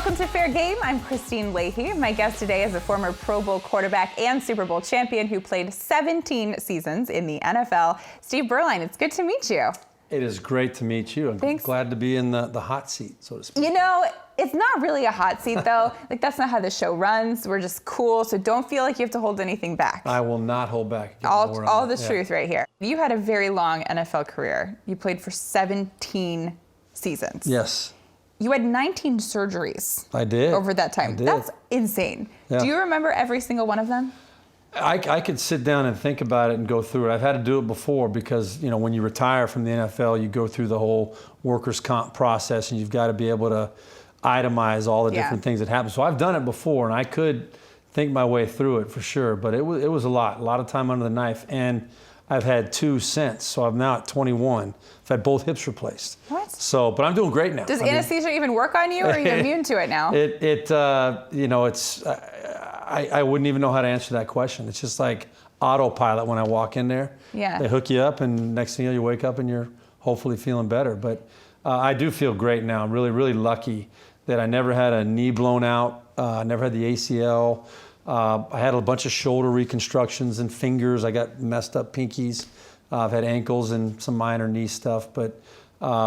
Welcome to Fair Game. I'm Kristine Leahy. My guest today is a former Pro Bowl quarterback and Super Bowl champion who played 17 seasons in the NFL. Steve Beuerlein, it's good to meet you. It is great to meet you. I'm glad to be in the hot seat, so to speak. You know, it's not really a hot seat, though. Like, that's not how the show runs. We're just cool, so don't feel like you have to hold anything back. I will not hold back. All the truth right here. You had a very long NFL career. You played for 17 seasons. Yes. You had 19 surgeries. I did. Over that time. I did. That's insane. Yeah. Do you remember every single one of them? I could sit down and think about it and go through it. I've had to do it before because, you know, when you retire from the NFL, you go through the whole workers' comp process and you've got to be able to itemize all the different things that happen. So I've done it before and I could think my way through it for sure, but it was a lot of time under the knife. And I've had 2 since, so I'm now at 21. I've had both hips replaced. What? So, but I'm doing great now. Does anesthesia even work on you, or are you immune to it now? I wouldn't even know how to answer that question. It's just like autopilot when I walk in there. Yeah. They hook you up, and next thing you know, you wake up and you're hopefully feeling better. But I do feel great now. I'm really, really lucky that I never had a knee blown out. I never had the ACL. I had a bunch of shoulder reconstructions and fingers. I got messed up pinkies. I've had ankles and some minor knee stuff. But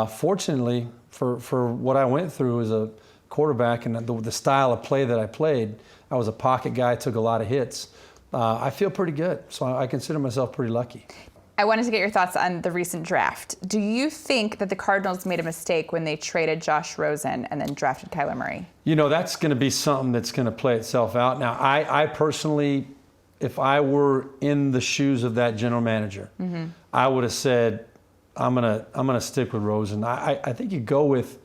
fortunately, for what I went through as a quarterback and the style of play that I played, I was a pocket guy, took a lot of hits. I feel pretty good. So I consider myself pretty lucky. I wanted to get your thoughts on the recent draft. Do you think that the Cardinals made a mistake when they traded Josh Rosen and then drafted Kyler Murray? You know, that's going to be something that's going to play itself out. Now, I personally, if I were in the shoes of that general manager, I would have said, I'm gonna stick with Rosen. I think you go with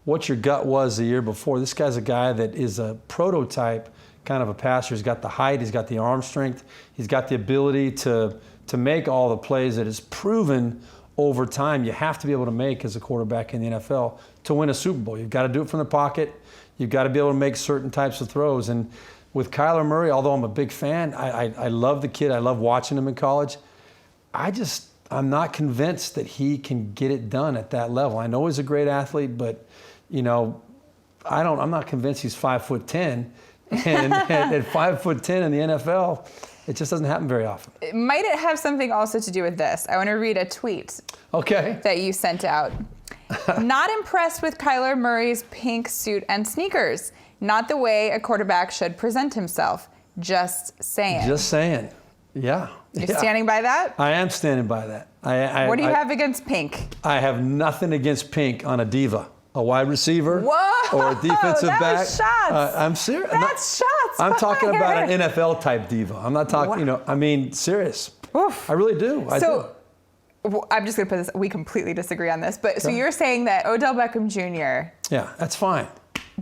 what your gut was the year before. This guy's a guy that is a prototype kind of a passer. He's got the height, he's got the arm strength, he's got the ability to make all the plays that is proven over time you have to be able to make as a quarterback in the NFL to win a Super Bowl. You've got to do it from the pocket. You've got to be able to make certain types of throws. And with Kyler Murray, although I'm a big fan, I love the kid. I love watching him in college. I'm not convinced that he can get it done at that level. I know he's a great athlete, but you know, I'm not convinced he's 5'10", and at 5'10" in the NFL, it just doesn't happen very often. Might it have something also to do with this? I want to read a tweet that you sent out. Not impressed with Kyler Murray's pink suit and sneakers. Not the way a quarterback should present himself. Just saying. Just saying. Yeah. You're standing by that? I am standing by that. What do you have against pink? I have nothing against pink on a diva. A wide receiver or a defensive back. Was shots. I'm serious. That's shots. I'm talking about an NFL type diva. I'm not talking, I mean, serious. Oof. I really do. I do. I'm just going to put this, we completely disagree on this, but so you're saying that Odell Beckham Jr. Yeah, that's fine.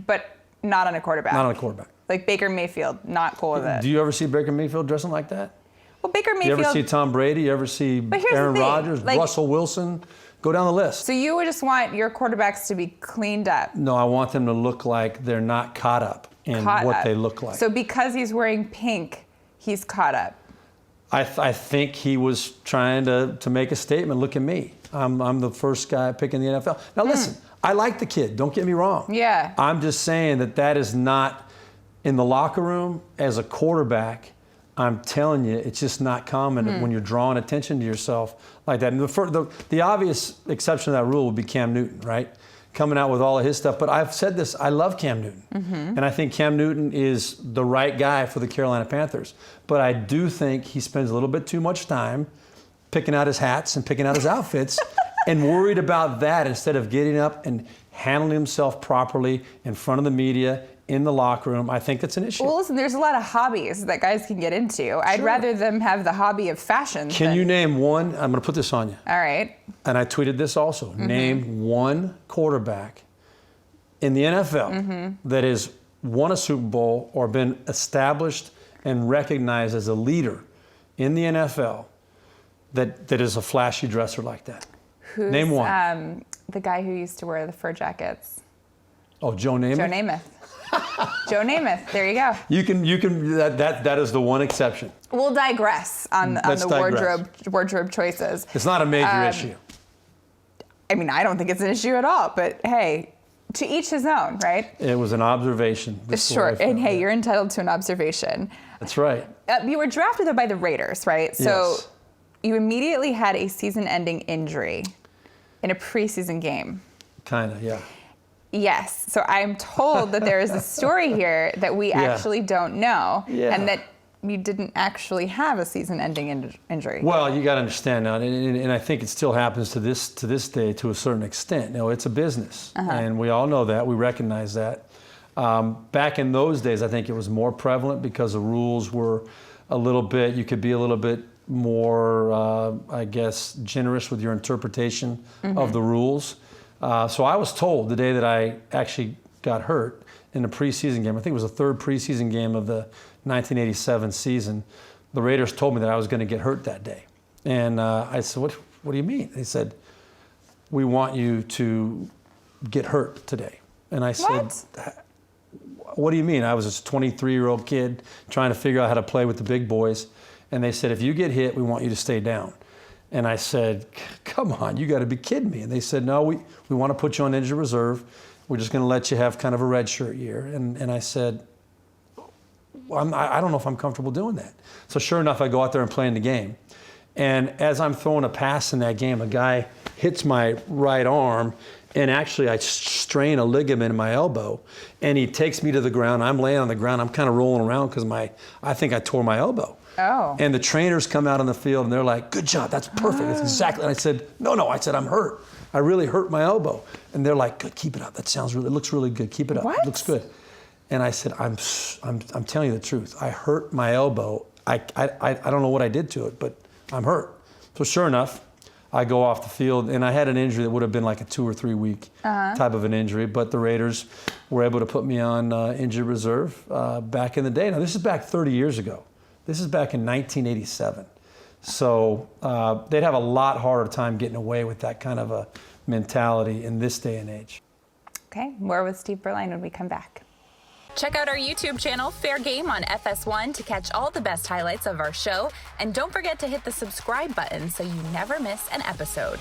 But not on a quarterback. Not on a quarterback. Like Baker Mayfield, not cool with it. Do you ever see Baker Mayfield dressing like that? Well, Baker Mayfield. You ever see Tom Brady? You ever see Aaron Rodgers, Russell Wilson? Go down the list. So you would just want your quarterbacks to be cleaned up? No, I want them to look like they're not caught up in what they look like. So because he's wearing pink, he's caught up? I think he was trying to make a statement. Look at me. I'm the first guy picking the NFL. Now listen, I like the kid. Don't get me wrong. Yeah. I'm just saying that is not in the locker room as a quarterback. I'm telling you, it's just not common when you're drawing attention to yourself like that. And the obvious exception to that rule would be Cam Newton, right? Coming out with all of his stuff. But I've said this, I love Cam Newton. And I think Cam Newton is the right guy for the Carolina Panthers. But I do think he spends a little bit too much time picking out his hats and picking out his outfits and worried about that instead of getting up and handling himself properly in front of the media, in the locker room. I think that's an issue. Well, listen, there's a lot of hobbies that guys can get into. Sure. I'd rather them have the hobby of fashion. Can you name one? I'm going to put this on you. All right. And I tweeted this also. Name one quarterback in the NFL that has won a Super Bowl or been established and recognized as a leader in the NFL that is a flashy dresser like that. Name one. The guy who used to wear the fur jackets. Oh, Joe Namath? Joe Namath. Joe Namath. There you go. You can. That is the one exception. We'll digress on the wardrobe choices. It's not a major issue. I mean, I don't think it's an issue at all. But hey, To each his own, right? It was an observation. Sure, and hey, you're entitled to an observation. That's right. You were drafted though by the Raiders, right? So yes. You immediately had a season-ending injury in a preseason game. Kind of, yeah. Yes. So I'm told that there is a story here that we actually don't know, and that you didn't actually have a season-ending injury. Well, you got to understand now, and I think it still happens to this day to a certain extent. You know, it's a business, and we all know that. We recognize that. Back in those days, I think it was more prevalent because the rules were a little bit. You could be a little bit more, I guess, generous with your interpretation of the rules. So I was told the day that I actually got hurt in a preseason game, I think it was the third preseason game of the 1987 season, the Raiders told me that I was going to get hurt that day. And I said, what do you mean? They said, we want you to get hurt today. And I said, what do you mean? I was this 23-year-old kid trying to figure out how to play with the big boys. And they said, if you get hit, we want you to stay down. And I said, come on, you got to be kidding me. And they said, no, we want to put you on injured reserve. We're just going to let you have kind of a redshirt year. And I said, I don't know if I'm comfortable doing that. So sure enough, I go out there and play in the game. And as I'm throwing a pass in that game, a guy hits my right arm, and actually I strain a ligament in my elbow, and he takes me to the ground. I'm laying on the ground. I'm kind of rolling around because I think I tore my elbow. Oh. And the trainers come out on the field, and they're like, good job, that's perfect. That's exactly. And I said, no, I said, I'm hurt. I really hurt my elbow. And they're like, good, keep it up. It looks really good. Keep it up. What? It looks good. And I said, I'm telling you the truth. I hurt my elbow. I don't know what I did to it, but I'm hurt. So sure enough, I go off the field, and I had an injury that would have been like a 2 or 3 week type of an injury, but the Raiders were able to put me on injured reserve back in the day. Now, this is back 30 years ago. This is back in 1987. So they'd have a lot harder time getting away with that kind of a mentality in this day and age. Okay, more with Steve Beuerlein when we come back. Check out our YouTube channel, FairGame on FS1 to catch all the best highlights of our show. And don't forget to hit the subscribe button so you never miss an episode.